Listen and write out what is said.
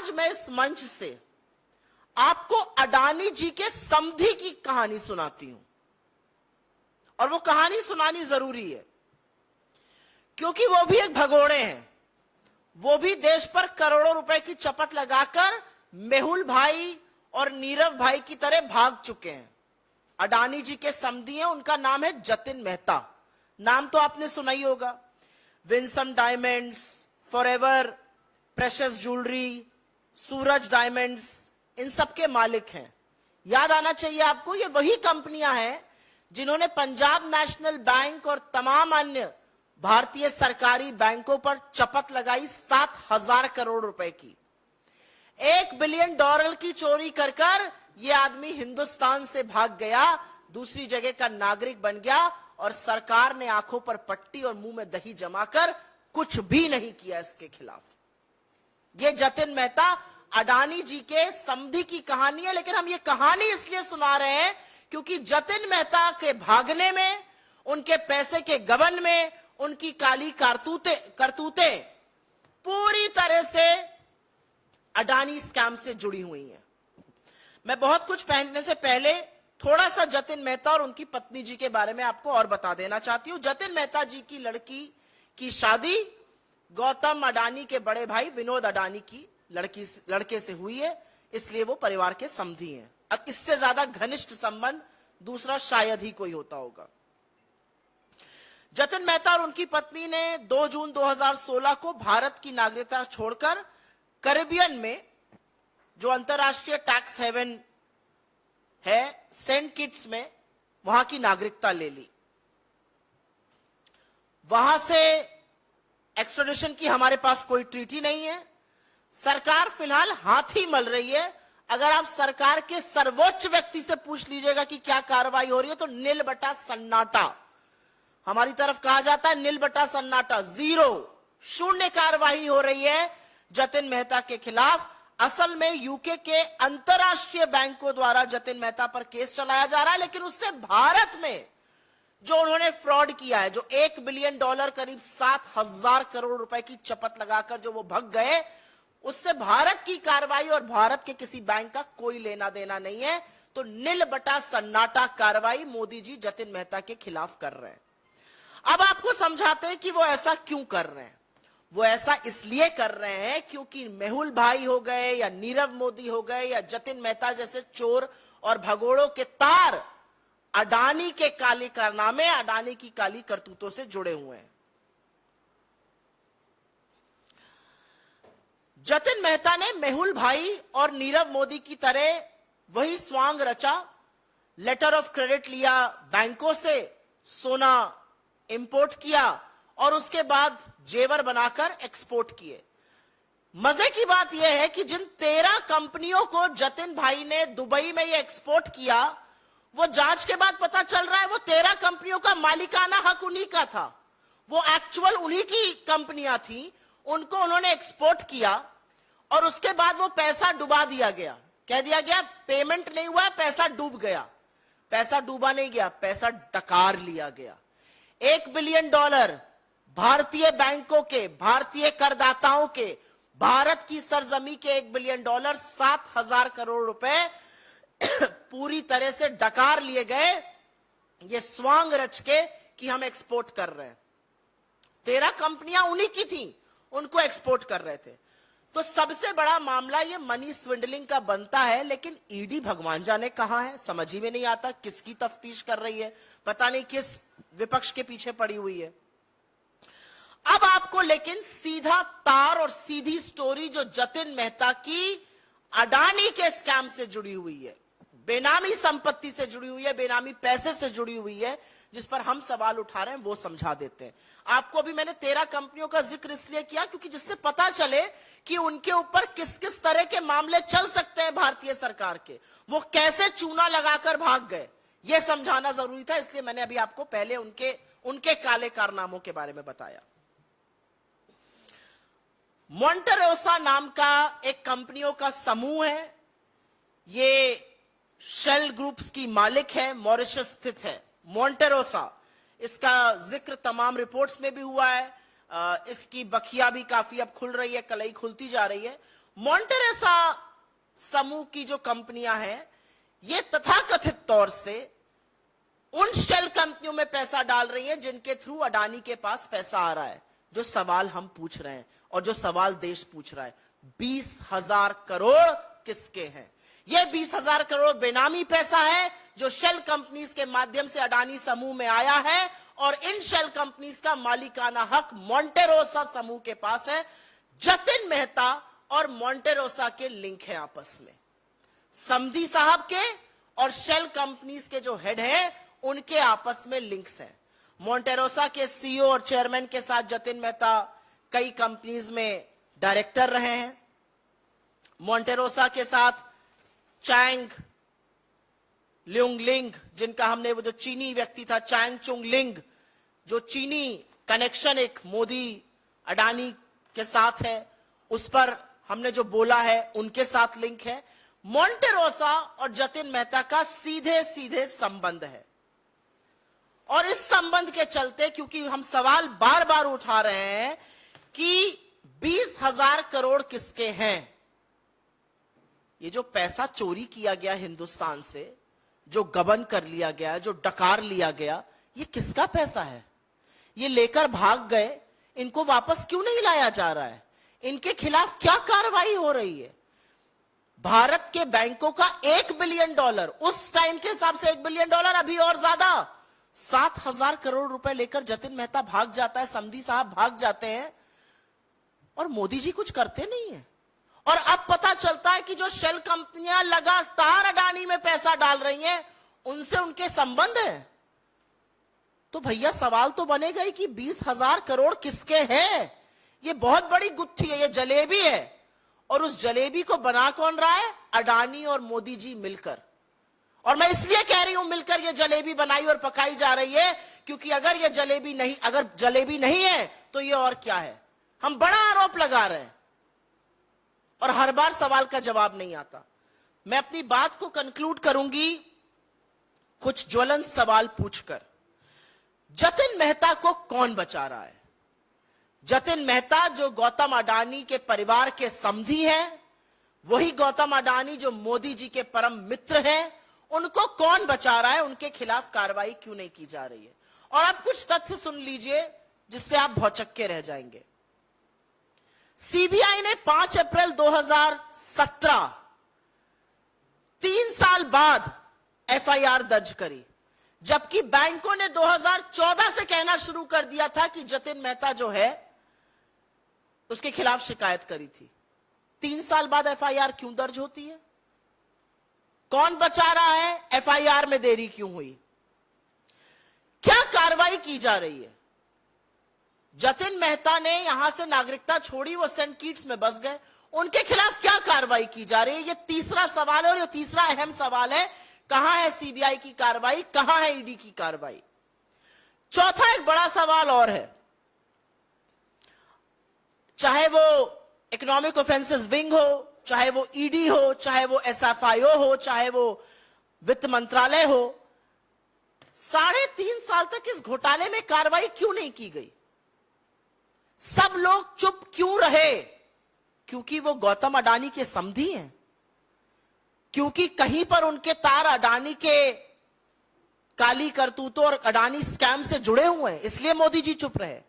आज मैं इस मंच से आपको अडानी जी के समधी की कहानी सुनाती हूं, और वो कहानी सुनानी जरूरी है क्योंकि वो भी एक भगोड़े हैं। वो भी देश पर करोड़ों रुपए की चपत लगाकर मेहुल भाई और नीरव भाई की तरह भाग चुके हैं। अडानी जी के समधी हैं, उनका नाम है जतिन मेहता। नाम तो आपने सुना ही होगा। Winsome diamonds, forever, precious jewellery, Suraj diamonds, इन सब के मालिक हैं। याद आना चाहिए आपको, ये वही कंपनियां हैं जिन्होंने पंजाब नेशनल बैंक और तमाम अन्य भारतीय सरकारी बैंकों पर चपत लगाई 7,000 करोड़ रुपए की। $1 बिलियन की चोरी कर कर यह आदमी हिंदुस्तान से भाग गया, दूसरी जगह का नागरिक बन गया, और सरकार ने आंखों पर पट्टी और मुंह में दही जमाकर कुछ भी नहीं किया इसके खिलाफ। यह जतिन मेहता अडानी जी के समधी की कहानी है। लेकिन हम ये कहानी इसलिए सुना रहे हैं क्योंकि जतिन मेहता के भागने में, उनके पैसे के गबन में, उनकी काली करतूतें पूरी तरह से अडानी स्कैम से जुड़ी हुई हैं। मैं बहुत कुछ पहनने से पहले थोड़ा सा जतिन मेहता और उनकी पत्नी जी के बारे में आपको और बता देना चाहती हूं। जतिन मेहता जी की लड़की की शादी गौतम अडानी के बड़े भाई विनोद अडानी की लड़के से हुई है, इसलिए वो परिवार के समधी हैं। अब इससे ज्यादा घनिष्ठ संबंध दूसरा शायद ही कोई होता होगा। जतिन मेहता और उनकी पत्नी ने 2 जून 2016 को भारत की नागरिकता छोड़कर कैरिबियन में, जो अंतरराष्ट्रीय टैक्स हेवन है, सेंट किट्स में, वहां की नागरिकता ले ली। वहां से एक्स्ट्राडिशन की हमारे पास कोई ट्रीटी नहीं है। सरकार फिलहाल हाथ ही मल रही है। अगर आप सरकार के सर्वोच्च व्यक्ति से पूछ लीजिएगा कि क्या कार्रवाई हो रही है, तो नील बटा सन्नाटा। हमारी तरफ कहा जाता है नील बटा सन्नाटा, जीरो, शून्य कार्रवाई हो रही है जतिन मेहता के खिलाफ। असल में यूके के अंतरराष्ट्रीय बैंकों द्वारा जतिन मेहता पर केस चलाया जा रहा है, लेकिन उससे भारत में जो उन्होंने फ्रॉड किया है, जो $1 बिलियन करीब 7,000 करोड़ रुपए की चपत लगाकर जो वो भग गए, उससे भारत की कार्रवाई और भारत के किसी बैंक का कोई लेना देना नहीं है। तो नील बटा सन्नाटा कार्रवाई मोदी जी जतिन मेहता के खिलाफ कर रहे हैं। अब आपको समझाते हैं कि वो ऐसा क्यों कर रहे हैं। वो ऐसा इसलिए कर रहे हैं क्योंकि मेहुल भाई हो गए या नीरव मोदी हो गए या जतिन मेहता जैसे चोर और भगोड़ों के तार अडानी के काले कारनामे, अडानी की काली करतूतों से जुड़े हुए हैं। जतिन मेहता ने मेहुल भाई और नीरव मोदी की तरह वही स्वांग रचा, लेटर ऑफ क्रेडिट लिया, बैंकों से सोना इंपोर्ट किया और उसके बाद जेवर बनाकर एक्सपोर्ट किए। मजे की बात यह है कि जिन 13 कंपनियों को जतिन भाई ने दुबई में ये एक्सपोर्ट किया, वो जांच के बाद पता चल रहा है वो 13 कंपनियों का मालिकाना हक उन्हीं का था। वो एक्चुअल उन्हीं की कंपनियां थी, उनको उन्होंने एक्सपोर्ट किया और उसके बाद वो पैसा डुबा दिया गया। कह दिया गया पेमेंट नहीं हुआ, पैसा डूब गया। पैसा डूबा नहीं गया, पैसा डकार लिया गया। $1 बिलियन भारतीय बैंकों के, भारतीय करदाताओं के, भारत की सरजमी के $1 बिलियन, 7,000 करोड़ रुपए पूरी तरह से डकार लिए गए, ये स्वांग रच के कि हम एक्सपोर्ट कर रहे हैं। 13 कंपनियां उन्हीं की थी, उनको एक्सपोर्ट कर रहे थे। तो सबसे बड़ा मामला ये मनी स्विंडलिंग का बनता है, लेकिन ईडी भगवान जाने कहां है, समझ ही में नहीं आता किसकी तफ्तीश कर रही है, पता नहीं किस विपक्ष के पीछे पड़ी हुई है। अब आपको लेकिन सीधा तार और सीधी स्टोरी जो जतिन मेहता की अडानी के स्कैम से जुड़ी हुई है, बेनामी संपत्ति से जुड़ी हुई है, बेनामी पैसे से जुड़ी हुई है, जिस पर हम सवाल उठा रहे हैं, वो समझा देते हैं आपको। अभी मैंने 13 कंपनियों का जिक्र इसलिए किया क्योंकि जिससे पता चले कि उनके ऊपर किस किस तरह के मामले चल सकते हैं भारतीय सरकार के, वो कैसे चूना लगाकर भाग गए, ये समझाना जरूरी था। इसलिए मैंने अभी आपको पहले उनके काले कारनामों के बारे में बताया। मोंटेरोसा नाम का एक कंपनियों का समूह है, ये शेल ग्रुप्स की मालिक है, मॉरिशस स्थित है मोंटेरोसा। इसका जिक्र तमाम रिपोर्ट्स में भी हुआ है। इसकी बखिया भी काफी अब खुल रही है, कलई खुलती जा रही है। मॉन्टेरेसा समूह की जो कंपनियां हैं, ये तथाकथित तौर से उन शेल कंपनियों में पैसा डाल रही हैं जिनके थ्रू अडानी के पास पैसा आ रहा है। जो सवाल हम पूछ रहे हैं और जो सवाल देश पूछ रहा है, 20,000 करोड़ किसके हैं? यह 20,000 करोड़ बेनामी पैसा है जो शेल कंपनीज के माध्यम से अडानी समूह में आया है, और इन शेल कंपनीज का मालिकाना हक मॉन्टेरोसा समूह के पास है। जतिन मेहता और मॉन्टेरोसा के लिंक है आपस में, समधी साहब के और शेल कंपनीज के जो हेड हैं उनके आपस में लिंक्स हैं। मॉन्टेरोसा के सीईओ और चेयरमैन के साथ जतिन मेहता कई कंपनीज में डायरेक्टर रहे हैं। मॉन्टेरोसा के साथ चैंग ल्यूंगलिंग, जिनका हमने वो जो चीनी व्यक्ति था चैंग चुंग लिंग, जो चीनी कनेक्शन एक मोदी अडानी के साथ है, उस पर हमने जो बोला है उनके साथ लिंक है। मॉन्टेरोसा और जतिन मेहता का सीधे सीधे संबंध है, और इस संबंध के चलते, क्योंकि हम सवाल बार बार उठा रहे हैं कि 20,000 करोड़ किसके हैं, ये जो पैसा चोरी किया गया हिंदुस्तान से, जो गबन कर लिया गया, जो डकार लिया गया, ये किसका पैसा है? ये लेकर भाग गए, इनको वापस क्यों नहीं लाया जा रहा है? इनके खिलाफ क्या कार्रवाई हो रही है? भारत के बैंकों का $1 बिलियन, उस टाइम के हिसाब से $1 बिलियन, अभी और ज्यादा 7,000 करोड़ रुपए लेकर जतिन मेहता भाग जाता है, समधी साहब भाग जाते हैं, और मोदी जी कुछ करते नहीं है। और अब पता चलता है कि जो शेल कंपनियां लगातार अडानी में पैसा डाल रही हैं, उनसे उनके संबंध हैं। तो भैया सवाल तो बनेगा ही कि 20,000 करोड़ किसके हैं? ये बहुत बड़ी गुत्थी है, ये जलेबी है, और उस जलेबी को बना कौन रहा है? अडानी और मोदी जी मिलकर। और मैं इसलिए कह रही हूं मिलकर ये जलेबी बनाई और पकाई जा रही है, क्योंकि अगर जलेबी नहीं है तो ये और क्या है? हम बड़ा आरोप लगा रहे हैं और हर बार सवाल का जवाब नहीं आता। मैं अपनी बात को कंक्लूड करूंगी कुछ ज्वलंत सवाल पूछकर। जतिन मेहता को कौन बचा रहा है? जतिन मेहता जो गौतम अडानी के परिवार के समधी हैं, वही गौतम अडानी जो मोदी जी के परम मित्र हैं, उनको कौन बचा रहा है? उनके खिलाफ कार्रवाई क्यों नहीं की जा रही है? और अब कुछ तथ्य सुन लीजिए जिससे आप भौचक्के रह जाएंगे। सीबीआई ने 5 अप्रैल 2017, 3 साल बाद एफआईआर दर्ज करी, जबकि बैंकों ने 2014 से कहना शुरू कर दिया था कि जतिन मेहता जो है उसके खिलाफ शिकायत करी थी। 3 साल बाद एफआईआर क्यों दर्ज होती है? कौन बचा रहा है? एफआईआर में देरी क्यों हुई? क्या कार्रवाई की जा रही है? जतिन मेहता ने यहां से नागरिकता छोड़ी, वो सेंट किट्स में बस गए, उनके खिलाफ क्या कार्रवाई की जा रही है? ये तीसरा सवाल है, और ये तीसरा अहम सवाल है, कहां है सीबीआई की कार्रवाई, कहां है ईडी की कार्रवाई? चौथा एक बड़ा सवाल और है, चाहे वो इकोनॉमिक ऑफेंसेस विंग हो, चाहे वो ईडी हो, चाहे वो एसएफआईओ हो, चाहे वो वित्त मंत्रालय हो, 3.5 साल तक इस घोटाले में कार्रवाई क्यों नहीं की गई? सब लोग चुप क्यों रहे? क्योंकि वो गौतम अडानी के समधी हैं, क्योंकि कहीं पर उनके तार अडानी के काली करतूतों और अडानी स्कैम से जुड़े हुए हैं, इसलिए मोदी जी चुप रहे।